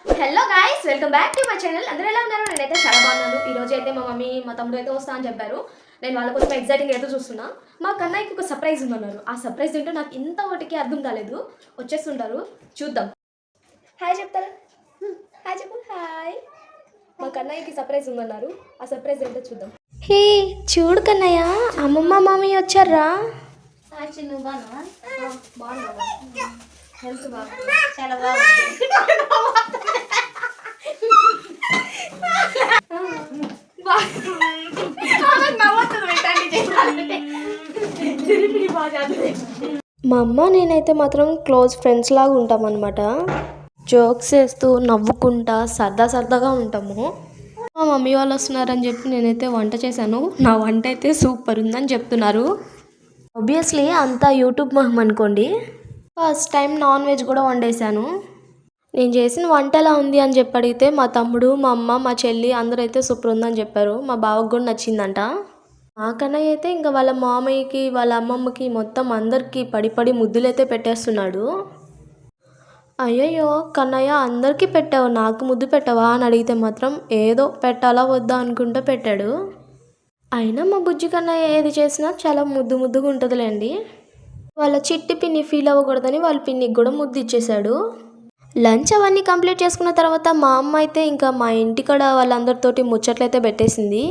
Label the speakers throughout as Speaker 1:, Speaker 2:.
Speaker 1: Hello guys, welcome back to my channel. అందరూ ఎలా ఉన్నారు? నేనైతే చాలా బాగున్నాను. ఈ రోజు అయితే మా మమ్మీ మా తమ్ముడు అయితే వస్తా అని చెప్పారు. నేను వాళ్ళ కోసం ఎగ్జైటింగ్ అయితే చూస్తున్నా. మా కన్నయ్యకి ఒక సర్ప్రైజ్ ఉందన్నారు. ఆ సర్ప్రైజ్ ఏంటో నాకు ఇంత ఒకటికి అర్థం కాలేదు. వచ్చేస్తుంటారు, చూద్దాం. హాయ్ చెప్తారా? హాయ్ చెప్పు. హాయ్. మా కన్నయ్యకి సర్ప్రైజ్ ఉందన్నారు. ఆ సర్ప్రైజ్ ఏంటో చూద్దాం. హే చూడు కన్నయ్య, అమ్మమ్మ మామయ్య వచ్చారా? బాగున్నావా? హెల్త్ బాగుంది, చాలా బాగుంది. మా అమ్మ నేనైతే మాత్రం క్లోజ్ ఫ్రెండ్స్ లాగా ఉంటామన్నమాట. జోక్స్ వేస్తూ నవ్వుకుంటా సరదాగా ఉంటాము. మా మమ్మీ వాళ్ళు వస్తున్నారని చెప్పి నేనైతే వంట చేశాను. నా వంట అయితే సూపర్ ఉందని చెప్తున్నారు. ఆబ్వియస్లీ అంతా యూట్యూబ్ మహిమ అనుకోండి. ఫస్ట్ టైం నాన్ వెజ్ కూడా వండేశాను. నేను చేసిన వంట ఎలా ఉంది అని చెప్పి అడిగితే మా తమ్ముడు, మా అమ్మ, మా చెల్లి అందరూ అయితే సూపర్ ఉందని చెప్పారు. మా బావకు కూడా నచ్చిందంట. మా కన్నయ్య అయితే ఇంకా వాళ్ళ మామయ్యకి, వాళ్ళ అమ్మమ్మకి మొత్తం అందరికీ పడి ముద్దులైతే పెట్టేస్తున్నాడు. అయ్యయ్యో కన్నయ్య, అందరికీ పెట్టావు, నాకు ముద్దు పెట్టవా అని అడిగితే మాత్రం ఏదో పెట్టాలా వద్దా అనుకుంటూ పెట్టాడు. అయినా మా బుజ్జి కన్నయ్య ఏది చేసినా చాలా ముద్దుగా ఉంటుందిలేండి. వాళ్ళ చిట్టి పిన్ని ఫీల్ అవ్వకూడదని వాళ్ళ పిన్నికి కూడా ముద్దు ఇచ్చేశాడు. లంచ్ అవన్నీ కంప్లీట్ చేసుకున్న తర్వాత మా అమ్మ అయితే ఇంకా మా ఇంటికాడ వాళ్ళందరితోటి ముచ్చట్లయితే పెట్టేసింది.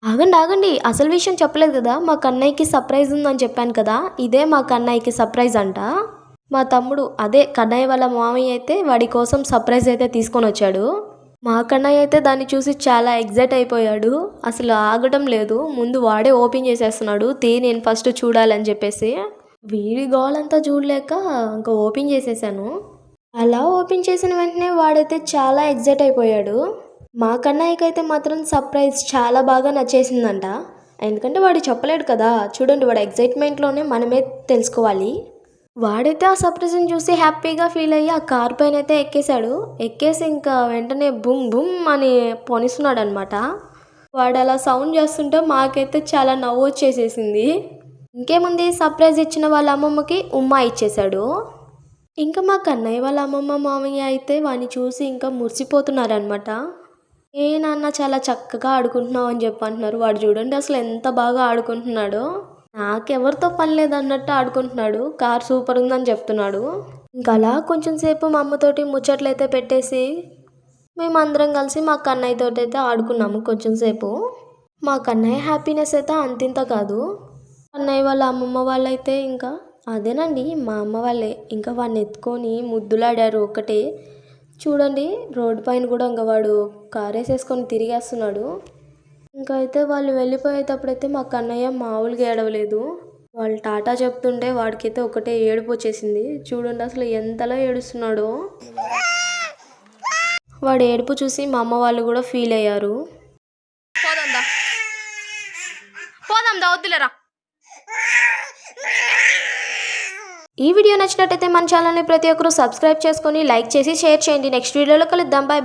Speaker 1: ఆగండి, అసలు విషయం చెప్పలేదు కదా. మా కన్నయ్యకి సర్ప్రైజ్ ఉందని చెప్పాను కదా, ఇదే మా కన్నయ్యకి సర్ప్రైజ్ అంట. మా తమ్ముడు, అదే కన్నయ్య వాళ్ళ మామయ్య అయితే వాడి కోసం సర్ప్రైజ్ అయితే తీసుకొని వచ్చాడు. మా కన్నయ్య అయితే దాన్ని చూసి చాలా ఎగ్జైట్ అయిపోయాడు. అసలు ఆగడం లేదు, ముందు వాడే ఓపెన్ చేసేస్తున్నాడు. నేను ఫస్ట్ చూడాలని చెప్పేసి వీడి గోలంతా చూడలేక ఇంకా ఓపెన్ చేసేసాను. అలా ఓపెన్ చేసిన వెంటనే వాడైతే చాలా ఎగ్జైట్ అయిపోయాడు. మా కన్నయ్యకైతే మాత్రం సర్ప్రైజ్ చాలా బాగా నచ్చేసిందంట. ఎందుకంటే వాడు చెప్పలేడు కదా. చూడండి, వాడు ఎగ్జైట్మెంట్లోనే మనమే తెలుసుకోవాలి. వాడైతే ఆ సర్ప్రైజ్ని చూసి హ్యాపీగా ఫీల్ అయ్యి ఆ కార్ పైన అయితే ఎక్కేశాడు. ఎక్కేసి ఇంకా వెంటనే బుమ్ బుమ్ అని పొనిస్తున్నాడు అనమాట. వాడు అలా సౌండ్ చేస్తుంటే మాకైతే చాలా నవ్వు వచ్చేసేసింది. ఇంకేముంది, సర్ప్రైజ్ ఇచ్చిన వాళ్ళ అమ్మమ్మకి ఉమ్మా ఇచ్చేశాడు. ఇంకా మా కన్నయ్య వాళ్ళ అమ్మమ్మ మామయ్య అయితే వాడిని చూసి ఇంకా మురిసిపోతున్నారనమాట. నాన్న చాలా చక్కగా ఆడుకుంటున్నావు అని చెప్పి అంటున్నారు. వాడు చూడండి అసలు ఎంత బాగా ఆడుకుంటున్నాడో. నాకెవరితో పని లేదన్నట్టు ఆడుకుంటున్నాడు. కార్ సూపర్ ఉందని చెప్తున్నాడు. ఇంకా అలా కొంచెం సేపు మా అమ్మతోటి ముచ్చట్లు అయితే పెట్టేసి మేమందరం కలిసి మా కన్నయ్య తోటి అయితే ఆడుకున్నాము కొంచెం సేపు. మా కన్నయ్య హ్యాపీనెస్ అయితే అంతింత కాదు. కన్నయ్య వాళ్ళ అమ్మమ్మ వాళ్ళైతే ఇంకా అదేనండి మా అమ్మ వాళ్ళే ఇంకా వాడిని ఎత్తుకొని ముద్దులాడారు ఒకటే. చూడండి, రోడ్డు పైన కూడా ఇంకా వాడు కారు వేసేసుకొని తిరిగేస్తున్నాడు. ఇంకా అయితే వాళ్ళు వెళ్ళిపోయేటప్పుడైతే మా కన్నయ్య మామూలుగా ఏడవలేదు. వాళ్ళు టాటా చెప్తుంటే వాడికైతే ఒకటే ఏడుపు వచ్చేసింది. చూడండి అసలు ఎంతలా ఏడుస్తున్నాడో. వాడు ఏడుపు చూసి మా అమ్మ వాళ్ళు కూడా ఫీల్ అయ్యారు. పోదాందా వద్దులేరా. ఈ వీడియో నచ్చినట్టయితే మన ఛానల్ని ప్రతి ఒక్కరూ సబ్స్క్రైబ్ చేసుకొని లైక్ చేసి షేర్ చేయండి. నెక్స్ట్ వీడియోలో కలుద్దాం. బాయ్.